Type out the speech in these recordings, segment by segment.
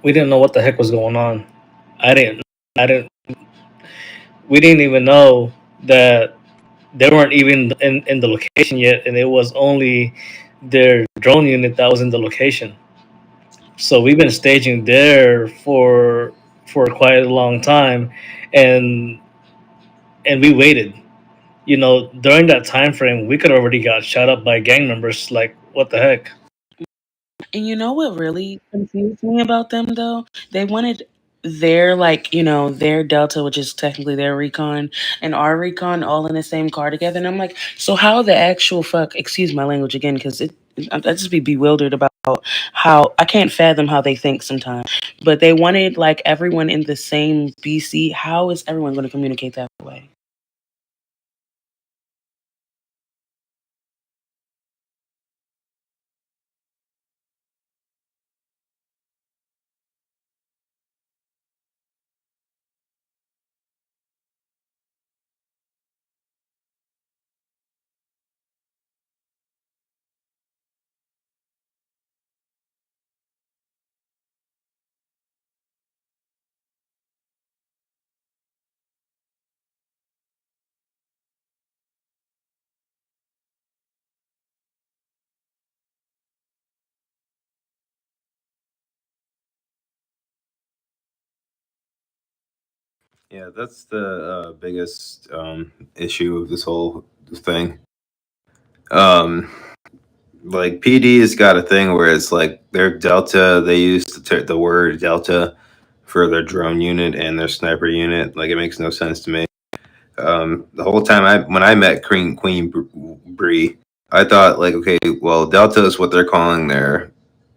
we didn't know what the heck was going on. I didn't. I didn't. We didn't even know that they weren't even in the location yet, and it was only their drone unit that was in the location. So we've been staging there for quite a long time, and we waited. During that time frame, we could already got shot up by gang members. Like, what the heck? And you know what really confused me about them though? They wanted their like, their Delta, which is technically their recon, and our recon all in the same car together. And I'm like, so how the actual fuck, excuse my language again, because I just be bewildered about how I can't fathom how they think sometimes. But they wanted like everyone in the same BC. How is everyone going to communicate that way? Yeah, that's the biggest issue of this whole thing. Um, like PD has got a thing where it's like their Delta. They use the word Delta for their drone unit and their sniper unit. Like it makes no sense to me. The whole time when I met Queen Bree, I thought like, okay, well, Delta is what they're calling their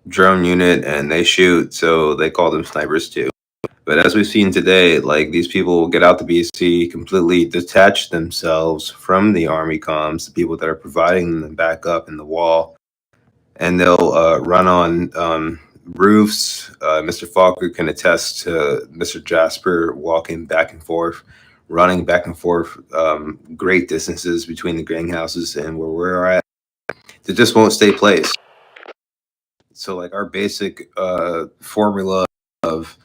drone unit, and they shoot, so they call them snipers too. But as we've seen today, like these people will get out the BC, completely detach themselves from the Army comms, the people that are providing them backup in the wall, and they'll run on roofs. Mr. Falker can attest to Mr. Jasper walking back and forth, running back and forth great distances between the gang houses and where we're at. They just won't stay placed. So, like our basic formula of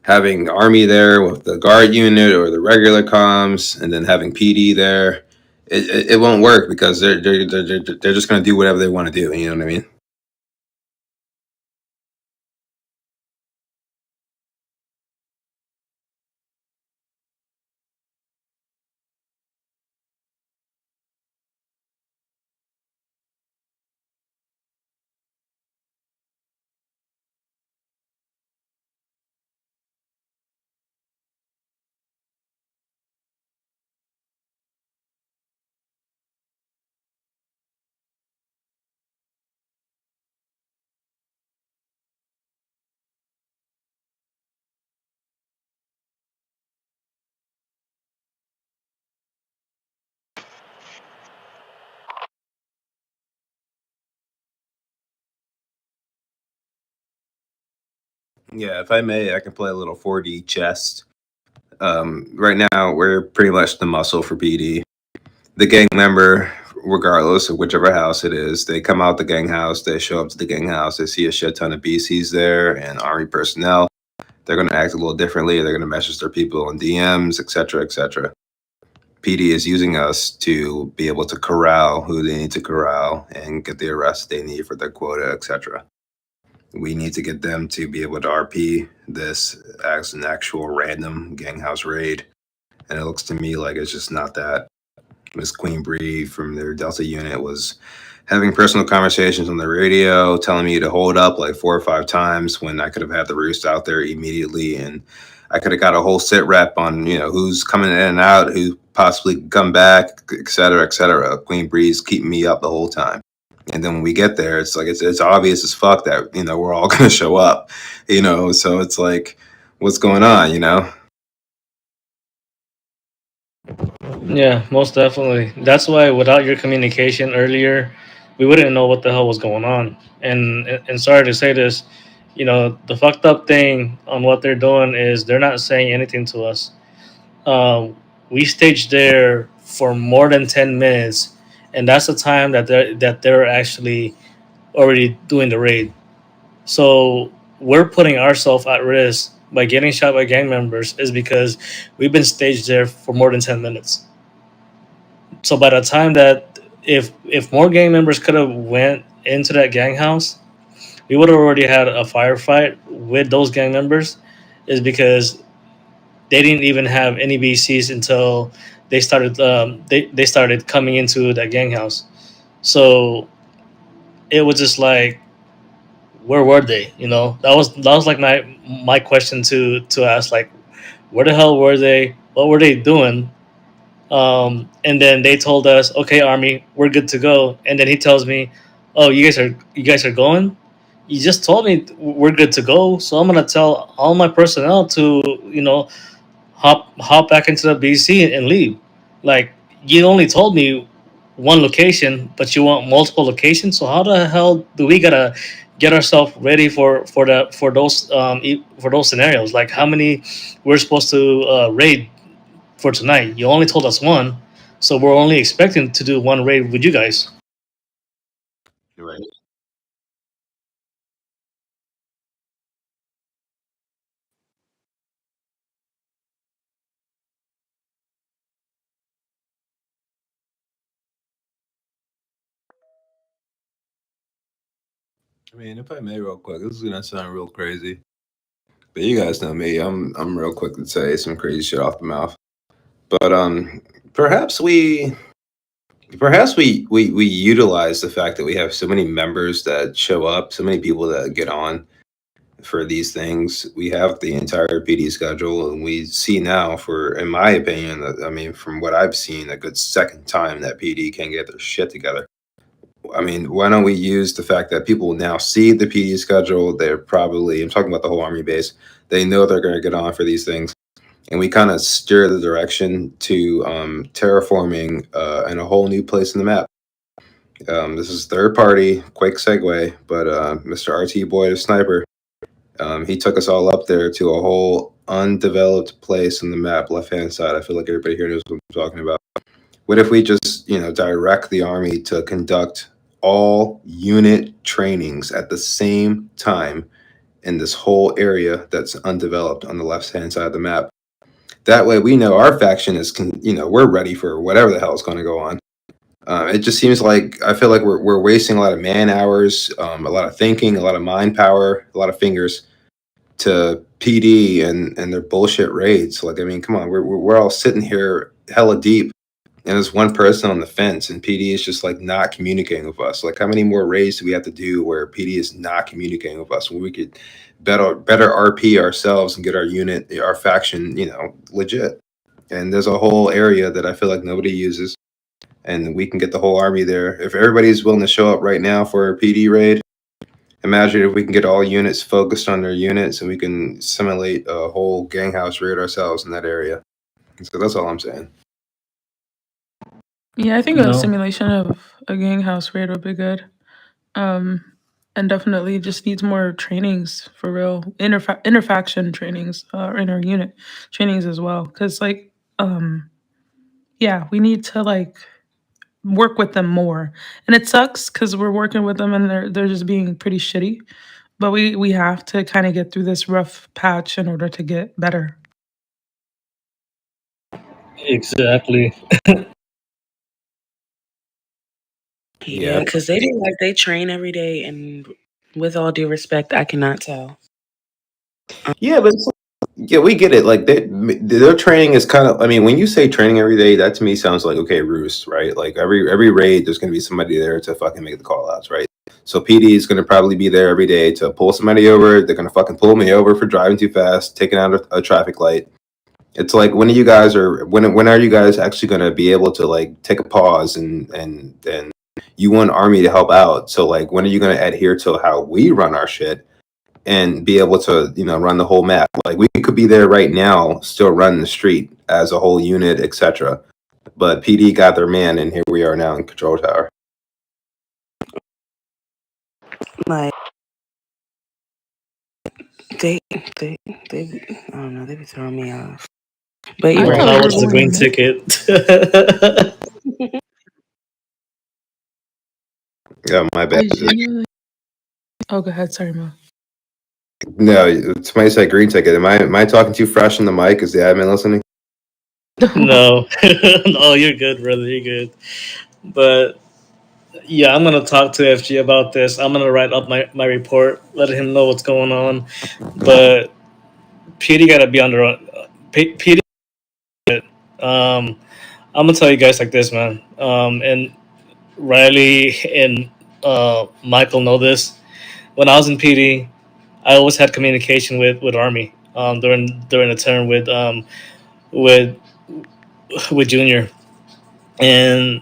having Army there with the guard unit or the regular comms, and then having PD there, it won't work because they're just going to do whatever they want to do. You know what I mean? Yeah, if I may, I can play a little 4D chess. Right now, we're pretty much the muscle for PD. The gang member, regardless of whichever house it is, they come out the gang house, they show up to the gang house, they see a shit ton of BCs there and Army personnel. They're going to act a little differently. They're going to message their people in DMs, etc., etc. PD is using us to be able to corral who they need to corral and get the arrests they need for their quota, etc. We need to get them to be able to RP this as an actual random gang house raid. And it looks to me like it's just not that. Miss Queen Bree from their Delta unit was having personal conversations on the radio, telling me to hold up like 4 or 5 times when I could have had the roost out there immediately, and I could have got a whole sit rep on who's coming in and out, who possibly come back, et cetera, et cetera. Queen Bree's keeping me up the whole time. And then when we get there, it's like it's obvious as fuck that we're all gonna show up, So it's like, what's going on? Yeah, most definitely. That's why without your communication earlier, we wouldn't know what the hell was going on. And sorry to say this, the fucked up thing on what they're doing is they're not saying anything to us. We staged there for more than 10 minutes, and that's the time that they're actually already doing the raid. So we're putting ourselves at risk by getting shot by gang members is because we've been staged there for more than 10 minutes. So by the time that if more gang members could have went into that gang house, we would have already had a firefight with those gang members. Is because they didn't even have any BCs until they started coming into that gang house. So it was just like, where were they? That was like my question to ask, like, where the hell were they? What were they doing? And then they told us, okay, Army, we're good to go. And then he tells me, oh, you guys are going. You just told me we're good to go, so I'm gonna tell all my personnel to hop back into the BC and leave. Like, you only told me one location, but you want multiple locations. So how the hell do we gotta get ourselves ready for those scenarios? Like, how many we're supposed to raid for tonight? You only told us one, so we're only expecting to do one raid with you guys. Right. I mean, if I may, real quick, this is gonna sound real crazy, but you guys know me. I'm real quick to say some crazy shit off the mouth. But perhaps we utilize the fact that we have so many members that show up, so many people that get on for these things. We have the entire PD schedule, and we see now, for in my opinion, I mean, from what I've seen, a good second time that PD can get their shit together. I mean, why don't we use the fact that people now see the PD schedule? They're probably, I'm talking about the whole Army base, they know they're going to get on for these things. And we kind of steer the direction to terraforming in a whole new place in the map. This is third party, quick segue, but Mr. RT Boy, the sniper, he took us all up there to a whole undeveloped place in the map, left hand side. I feel like everybody here knows what I'm talking about. What if we just, direct the Army to conduct all unit trainings at the same time in this whole area that's undeveloped on the left hand side of the map? That way, we know our faction is, we're ready for whatever the hell is going to go on. It just seems like I feel like we're wasting a lot of man hours, a lot of thinking, a lot of mind power, a lot of fingers to PD and their bullshit raids. Like, I mean, come on, we're all sitting here hella deep, and there's one person on the fence, and PD is just like not communicating with us. Like, how many more raids do we have to do where PD is not communicating with us when we could better RP ourselves and get our unit, our faction, legit? And there's a whole area that I feel like nobody uses, and we can get the whole army there. If everybody's willing to show up right now for a PD raid, imagine if we can get all units focused on their units and we can simulate a whole gang house raid ourselves in that area. So that's all I'm saying. Yeah, I think a No, simulation of a gang house raid would be good. Um, and definitely just needs more trainings for real, interfaction trainings, or inter unit trainings as well. Because yeah, we need to like work with them more, and it sucks because we're working with them and they're just being pretty shitty. But we have to kind of get through this rough patch in order to get better. exactly. Yeah, Yeah. because they do like they train every day, and with all due respect, I cannot tell. Yeah, but yeah, we get it. Like their training is kind of. I mean, when you say training every day, that to me sounds like okay, roost, right? Like every raid, there's going to be somebody there to fucking make the call outs, right? So PD is going to probably be there every day to pull somebody over. They're going to fucking pull me over for driving too fast, taking out a traffic light. It's like when are you guys actually going to be able to like take a pause and you want Army to help out? So like when are you going to adhere to how we run our shit and be able to run the whole map? Like we could be there right now, still running the street as a whole unit, etc. But PD got their man, and here we are now in control tower. Like they, they, I don't know. They be throwing me off. But you're I Well, right. thought we how were was the going green in. ticket? Yeah, my bad. I genuinely. Oh, go ahead. Sorry, Mo. No, somebody said green ticket. Am I talking too fresh in the mic? Is the admin listening? No, no, you're good, brother. You're good. But yeah, I'm gonna talk to FG about this. I'm gonna write up my report, let him know what's going on. But PD gotta be under. PD. Um, I'm gonna tell you guys like this, man. And Riley and Michael know this. When I was in PD, I always had communication with Army during the term with with Junior, and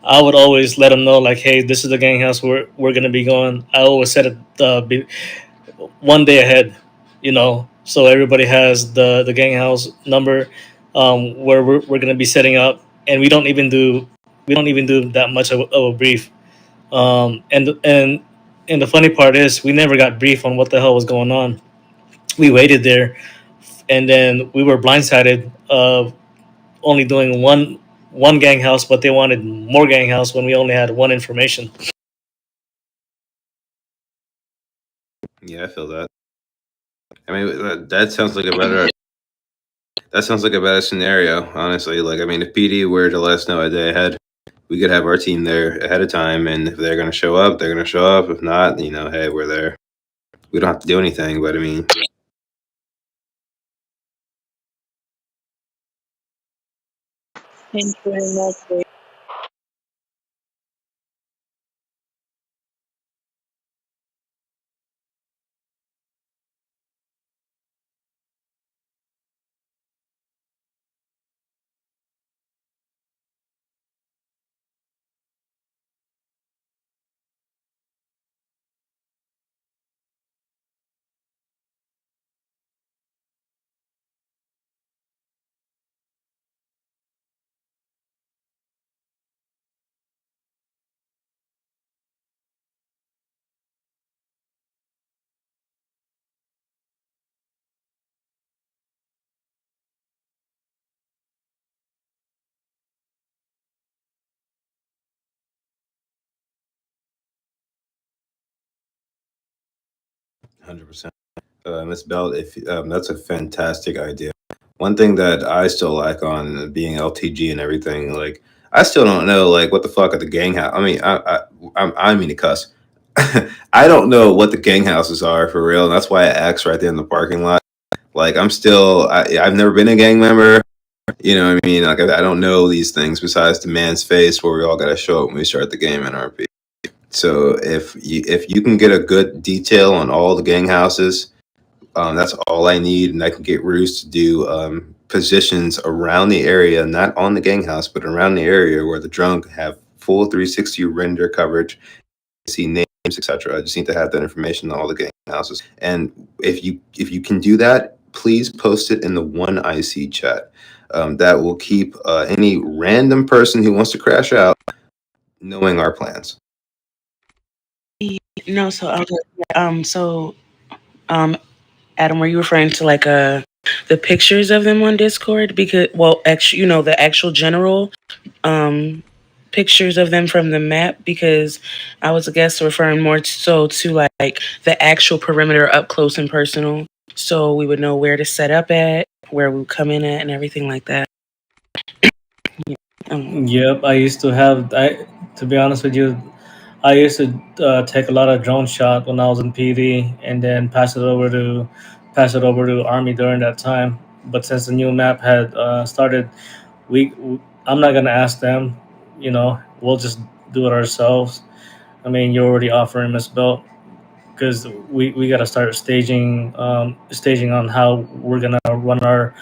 I would always let them know like, hey, this is the gang house we're gonna be going. I always set it one day ahead, so everybody has the gang house number, where we're gonna be setting up, and we don't even do that much of a brief. And the funny part is we never got brief on what the hell was going on. We waited there, and then we were blindsided of only doing one gang house, but they wanted more gang house when we only had one information. Yeah, I feel that. I mean, that sounds like a better. That sounds like a better scenario, honestly. Like, I mean, if PD were to let us know a day ahead, we could have our team there ahead of time, and if they're going to show up, they're going to show up. If not, hey, we're there. We don't have to do anything, but I mean, Thank you very much. 100%. Miss Bell, if that's a fantastic idea. One thing that I still like on being LTG and everything, like I still don't know, like what the fuck are the gang house. I mean, I mean to cuss. I don't know what the gang houses are for real, and that's why I asked right there in the parking lot. Like I've never been a gang member. You know what I mean? Like I don't know these things besides the man's face where we all gotta show up when we start the game in RP. So if you can get a good detail on all the gang houses, that's all I need, and I can get Roos to do positions around the area, not on the gang house, but around the area where the drunk have full 360 render coverage, see names, etc. I just need to have that information on all the gang houses. And if you can do that, please post it in the one IC chat. That will keep any random person who wants to crash out knowing our plans. No, um, Adam, were you referring to like the pictures of them on Discord? Because well, actually, the actual general um pictures of them from the map. Because I was, I guess, referring more so to like the actual perimeter up close and personal, so we would know where to set up at, where we would come in at, and everything like that. Yeah. Yep, I used to have. To be honest with you, I used to take a lot of drone shot when I was in PD, and then pass it over to Army during that time. But since the new map had started, we I'm not gonna ask them. We'll just do it ourselves. I mean, you're already offering Miss Belt, because we got to start staging on how we're gonna run our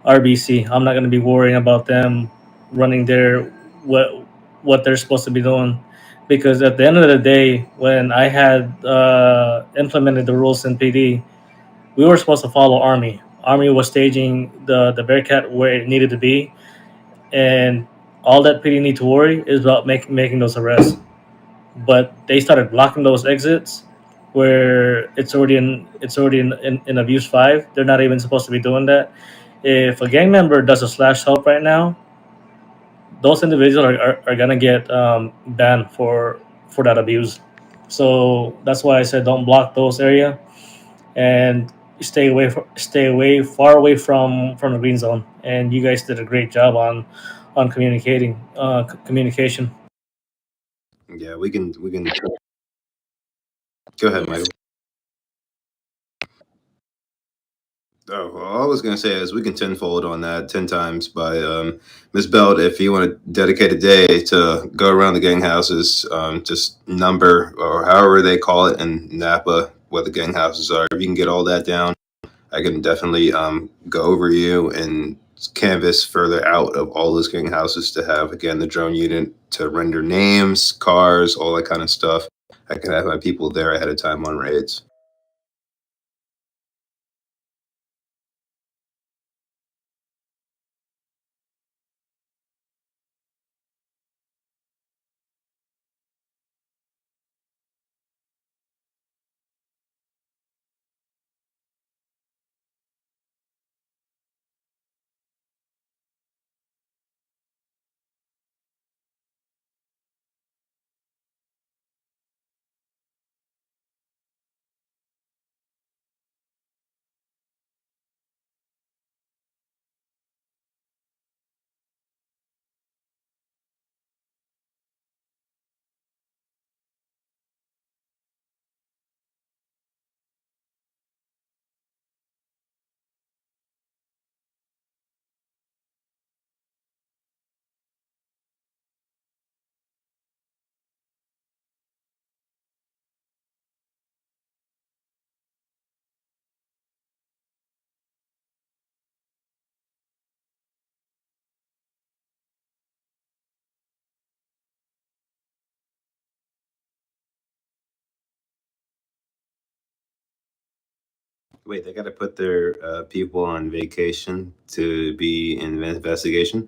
RBC. I'm not gonna be worrying about them running their what what they're supposed to be doing, because at the end of the day, when I had implemented the rules in PD, we were supposed to follow Army. Army was staging the Bearcat where it needed to be, and all that PD need to worry is about making those arrests. But they started blocking those exits where it's already in abuse 5. They're not even supposed to be doing that. If a gang member does a slash help right now, those individuals are gonna get banned for that abuse. So that's why I said don't block those area. and stay away far away from the green zone. And you guys did a great job on communication. Yeah, we can go ahead, Michael. Oh, well, all I was gonna say is we can tenfold on that 10 times by Miss Belt. If you want to dedicate a day to go around the gang houses, just number or however they call it in Napa, what the gang houses are. If you can get all that down, I can definitely go over you and canvas further out of all those gang houses to have again the drone unit to render names, cars, all that kind of stuff. I can have my people there ahead of time on raids. Wait, they got to put their people on vacation to be in the investigation?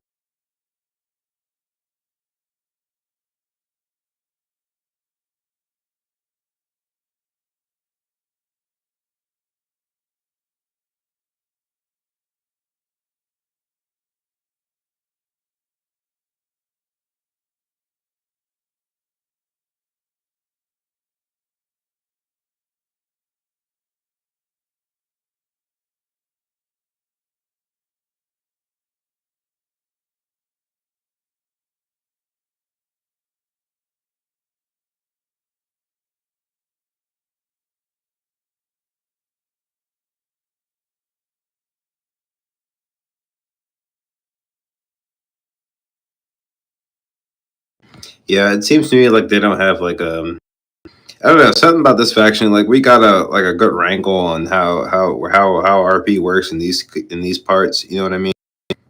Yeah, it seems to me like they don't have like I don't know, something about this faction. Like we got a good wrangle on how RP works in these parts. You know what I mean?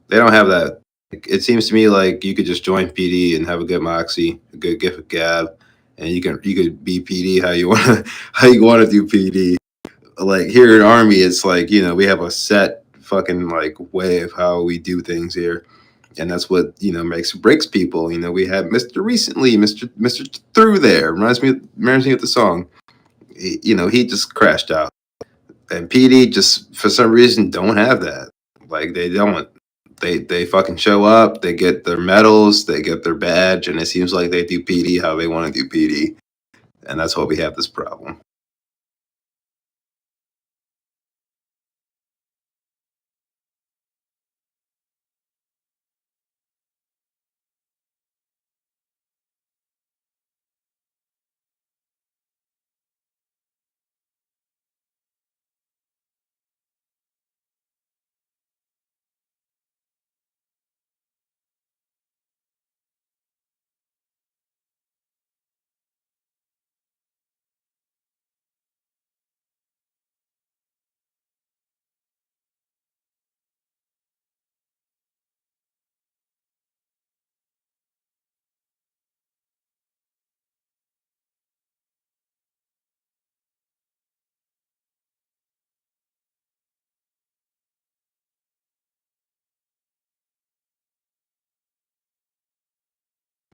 They don't have that. Like, it seems to me like you could just join PD and have a good moxie, a good gift of gab, and you could be PD how you want to how you want to do PD. Like here in Army, it's like we have a set fucking like way of how we do things here, and that's what makes or breaks people. We had Mister recently, Mister through there reminds me of the song. He just crashed out, and PD just for some reason don't have that. Like they don't. They fucking show up, they get their medals, they get their badge, and it seems like they do PD how they want to do PD, and that's why we have this problem.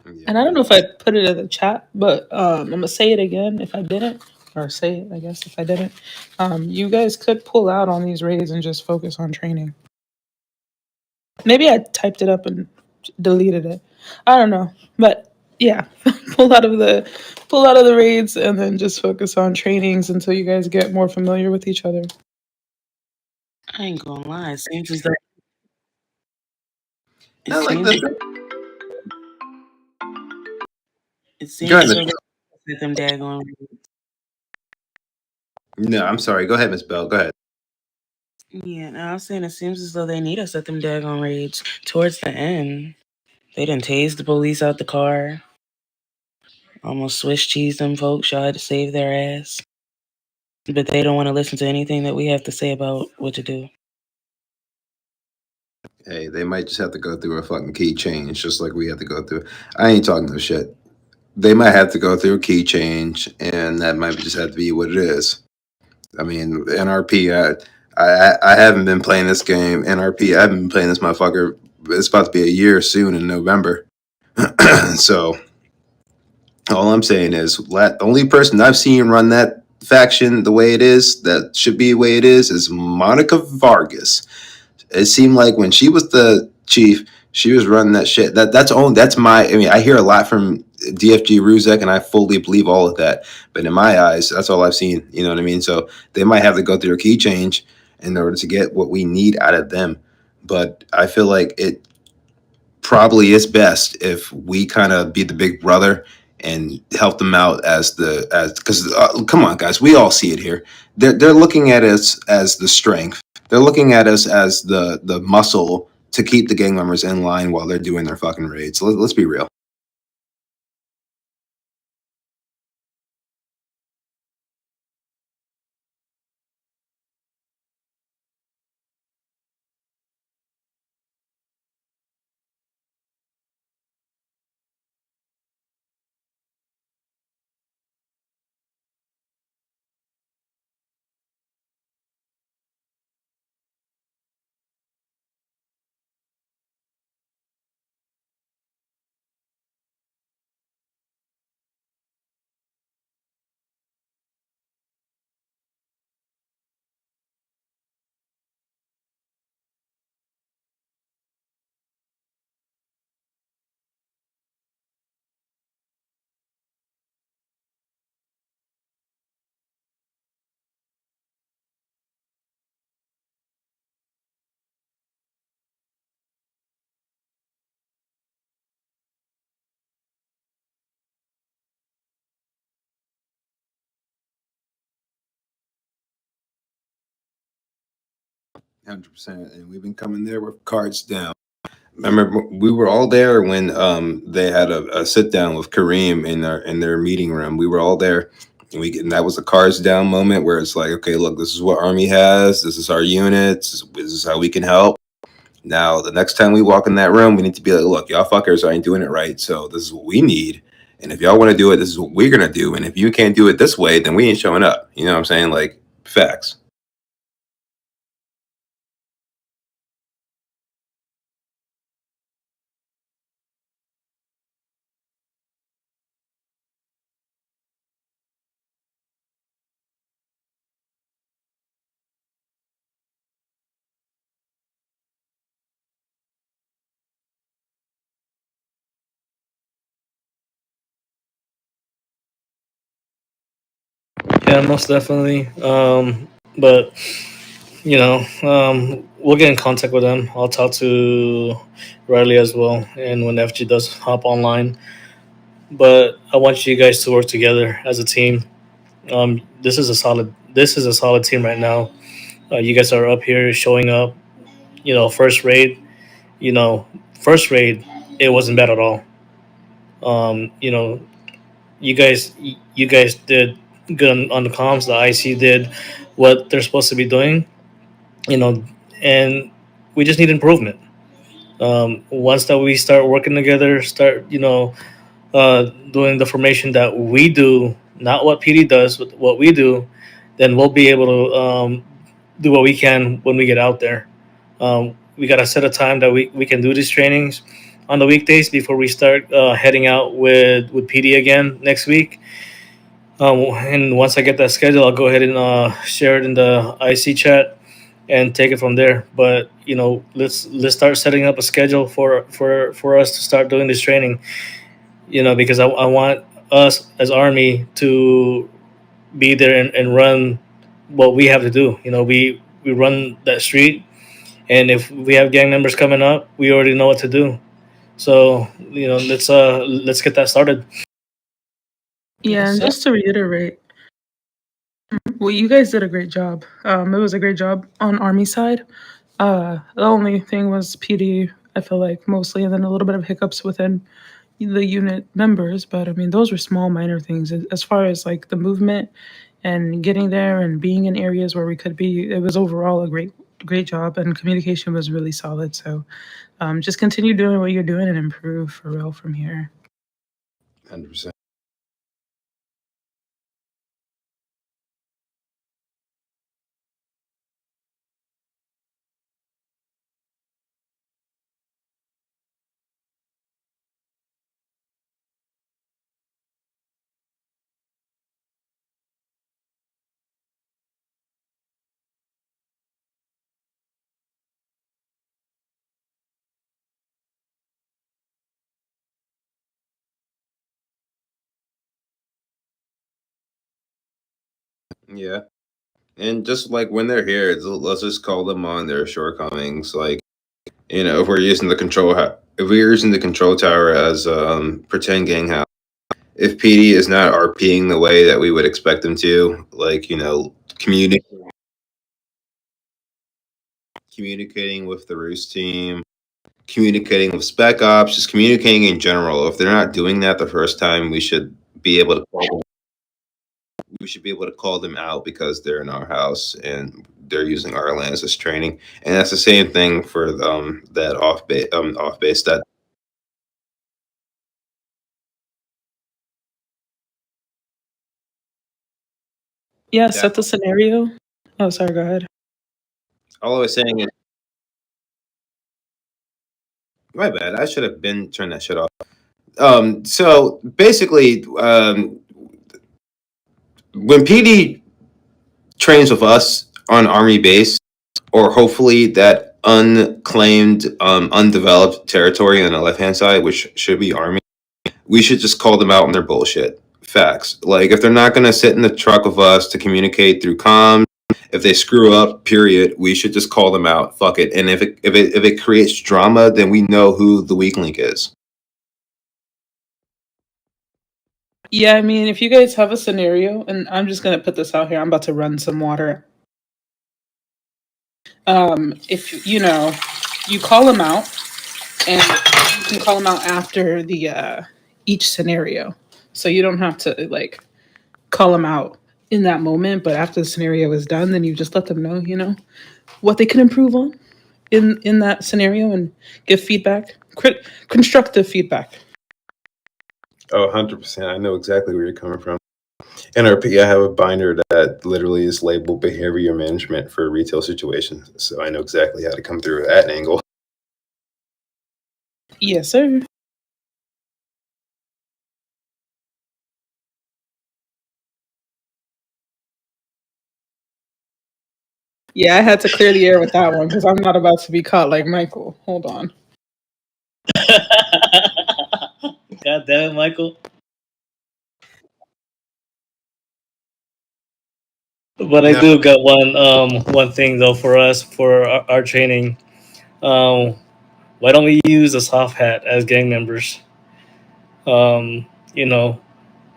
Yeah, And I don't know if I put it in the chat, but I'm gonna say it again if I didn't, or say it, I guess, if I didn't. You guys could pull out on these raids and just focus on training. Maybe I typed it up and deleted it. I don't know, but yeah, pull out of the raids and then just focus on trainings until you guys get more familiar with each other. I ain't gonna lie. It seems as though it I like seems that. it Go seems ahead, as Miss. though they them daggone. No, I'm sorry. Go ahead, Miss Bell. Go ahead. Yeah, no, I'm saying it seems as though they need us at them daggone raids towards the end. They done tased the police out the car. Almost Swiss cheese them folks. Tried to save their ass. But they don't want to listen to anything that we have to say about what to do. Hey, they might just have to go through a fucking key change, just like we have to go through. I ain't talking no shit. They might have to go through a key change, and that might just have to be what it is. I mean, NRP. I haven't been playing this game. NRP. I haven't been playing this motherfucker. It's about to be a year soon in November. So all I'm saying is, the only person I've seen run that faction the way it is, that should be the way it is Monica Vargas. It seemed like when she was the chief, she was running that shit. That's my. I mean, I hear a lot from DFG Ruzek, and I fully believe all of that. But in my eyes, that's all I've seen. You know what I mean? So they might have to go through a key change in order to get what we need out of them. But I feel like it probably is best if we kind of be the big brother and help them out as because come on guys, we all see it here. They're looking at us as the strength. They're looking at us as the muscle to keep the gang members in line while they're doing their fucking raids. Let's be real. 100%. And we've been coming there with cards down. I remember we were all there when they had a sit down with Kareem in their meeting room. We were all there, and that was a cards down moment where it's like, okay, look, this is what Army has. This is our units. This is how we can help. Now, the next time we walk in that room, we need to be like, look, y'all fuckers ain't doing it right. So this is what we need. And if y'all want to do it, this is what we're gonna do. And if you can't do it this way, then we ain't showing up. You know what I'm saying? Like facts. Yeah, most definitely. But we'll get in contact with them. I'll talk to Riley as well, and when FG does hop online. But I want you guys to work together as a team. This is a solid team right now. You guys are up here showing up. First raid. You know, first raid, it wasn't bad at all. Um, you know, you guys did good on the comms. The IC did what they're supposed to be doing. You know, and we just need improvement. Once that we start working together, start doing the formation that we do, not what PD does, but what we do, then we'll be able to do what we can when we get out there. We got to set a time that we can do these trainings on the weekdays before we start heading out with PD again next week. And once I get that schedule, I'll go ahead and share it in the IC chat and take it from there. But let's start setting up a schedule for us to start doing this training. Because I want us as army to be there and run what we have to do. We run that street, and if we have gang members coming up, we already know what to do. So let's get that started. Yeah, Yes, and sir. just to reiterate, well, you guys did a great job. It was a great job on Army side. The only thing was PD, I feel like mostly, and then a little bit of hiccups within the unit members. But I mean, those were small, minor things. As far as like the movement and getting there and being in areas where we could be, it was overall a great job, and communication was really solid. So just continue doing what you're doing and improve for real from here. 100%. Yeah. And just like when they're here, let's just call them on their shortcomings. Like, if we're using the if we're using the control tower as pretend gang house, if PD is not RPing the way that we would expect them to, like, communicating with the Roost team, communicating with Spec Ops, just communicating in general. If they're not doing that the first time, we should be able to call them out because they're in our house and they're using our lands as training. And that's the same thing for that off base that. Yeah, that set the scenario. Oh, sorry, go ahead. all I was saying is my bad. I should have been turned that shit off. So basically, when PD trains with us on army base, or hopefully that unclaimed, undeveloped territory on the left hand side, which should be army, we should just call them out on their bullshit. Facts. Like, if they're not gonna sit in the truck with us to communicate through comms, if they screw up, period, we should just call them out. Fuck it. And if it creates drama, then we know who the weak link is. Yeah, I mean, if you guys have a scenario, and I'm just gonna put this out here, I'm about to run some water. If you call them out, and you can call them out after the each scenario, so you don't have to like call them out in that moment. But after the scenario is done, then you just let them know, what they can improve on in that scenario, and give feedback, constructive feedback. Oh, 100%. I know exactly where you're coming from. NRP, I have a binder that literally is labeled behavior management for retail situations. So I know exactly how to come through that angle. Yes, sir. Yeah, I had to clear the air with that one because I'm not about to be caught like Michael. Hold on. God damn it, Michael. But I No. do got one thing though for us for our training. Um, why don't we use a soft hat as gang members? Um, you know,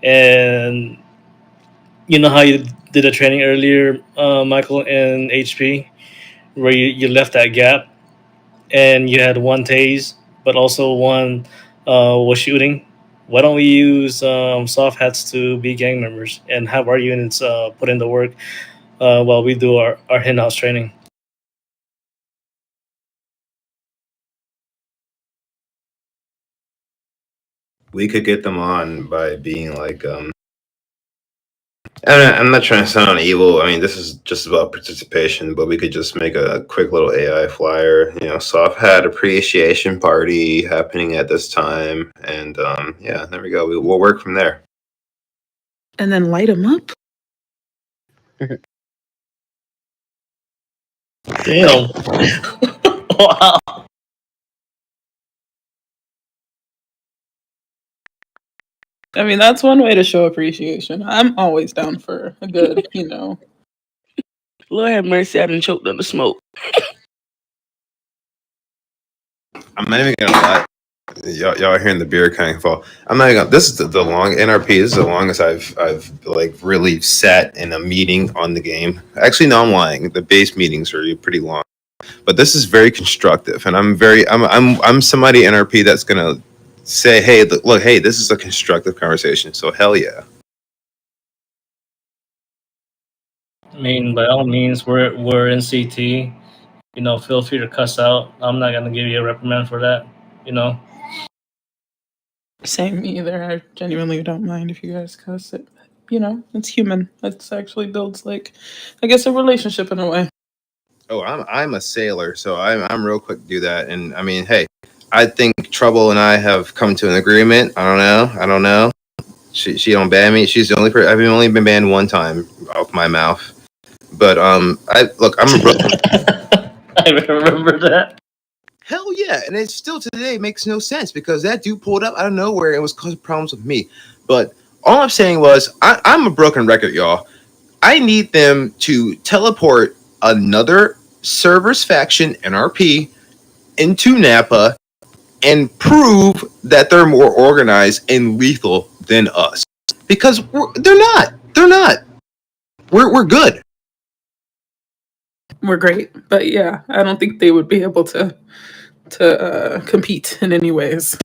and you know how you did a training earlier, Michael, in HP, where you left that gap and you had one tase, but also one was shooting. Why don't we use soft hats to be gang members and have our units put in the work while we do our in-house training? We could get them on by being like, I'm not trying to sound evil. I mean, this is just about participation, but we could just make a quick little AI flyer, soft hat appreciation party happening at this time. And yeah, there we go. We'll work from there. And then light them up. Damn. Wow. I mean, that's one way to show appreciation. I'm always down for a good, you know. Lord have mercy, I done choked on the smoke. I'm not even gonna lie. Y'all are hearing the beer kind of fall. I'm not even gonna. This is the long NRP. This is the longest I've like really sat in a meeting on the game. Actually, no, I'm lying. The base meetings are pretty long, but this is very constructive, and I'm somebody NRP that's gonna say, hey, look, hey, this is a constructive conversation. So hell yeah. I mean, by all means, we're in CT. You know, feel free to cuss out. I'm not gonna give you a reprimand for that. You know. Same either. I genuinely don't mind if you guys cuss it. You know, it's human. It's actually builds like, I guess, a relationship in a way. Oh, I'm a sailor, so I'm real quick to do that. And I mean, hey, I think Trouble and I have come to an agreement. I don't know. She don't ban me. She's the only person. I've only been banned one time off my mouth. But I look. I'm a I remember that. hell yeah, and it still today makes no sense because that dude pulled up out of nowhere and was causing problems with me. But all I'm saying was I'm a broken record, y'all. I need them to teleport another server's faction NRP into Napa and prove that they're more organized and lethal than us. Because they're not. They're not. We're good. We're great, but yeah, I don't think they would be able to compete in any ways.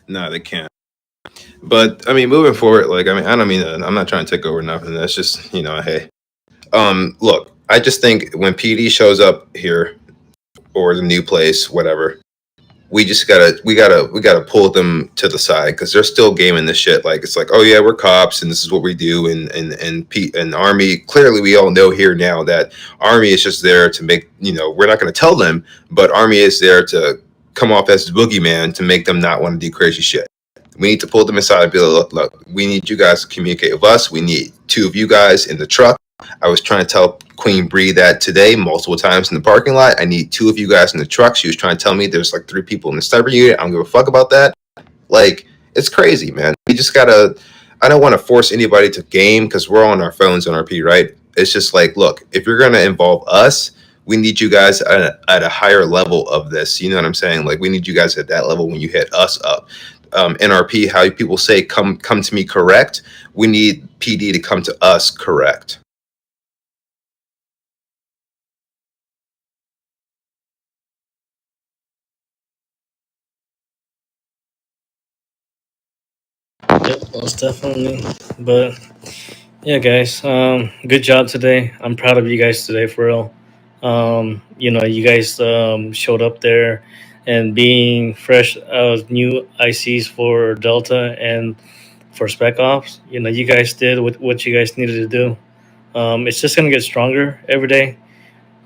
No, they can't. But I mean, moving forward, like I mean, I don't mean I'm not trying to take over nothing. That's just hey, look, I just think when PD shows up here or the new place, whatever, we gotta pull them to the side because they're still gaming this shit. Like it's like, oh yeah, we're cops and this is what we do. And Army, clearly we all know here now that Army is just there to make we're not gonna tell them, but Army is there to come off as the boogeyman to make them not want to do crazy shit. We need to pull them aside and be like, look, we need you guys to communicate with us. We need two of you guys in the truck. I was trying to tell Queen Bree that today multiple times in the parking lot. I need two of you guys in the truck. She was trying to tell me there's like three people in the cyber unit. I don't give a fuck about that. Like, it's crazy, man. We just gotta. I don't want to force anybody to game because we're on our phones on RP, right? It's just like, look, if you're gonna involve us, we need you guys at a higher level of this. You know what I'm saying? Like, we need you guys at that level when you hit us up. NRP, how people say, come to me correct. We need PD to come to us correct. Yep, most definitely. But yeah, guys, good job today. I'm proud of you guys today, for real. You know, you guys showed up there and being fresh new ICs for Delta and for Spec Ops. You know, you guys did what you guys needed to do. It's just gonna get stronger every day.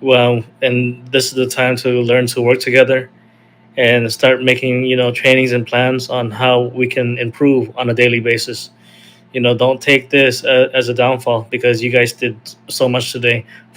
Well, and this is the time to learn to work together and start making trainings and plans on how we can improve on a daily basis. You know, don't take this as a downfall because you guys did so much today for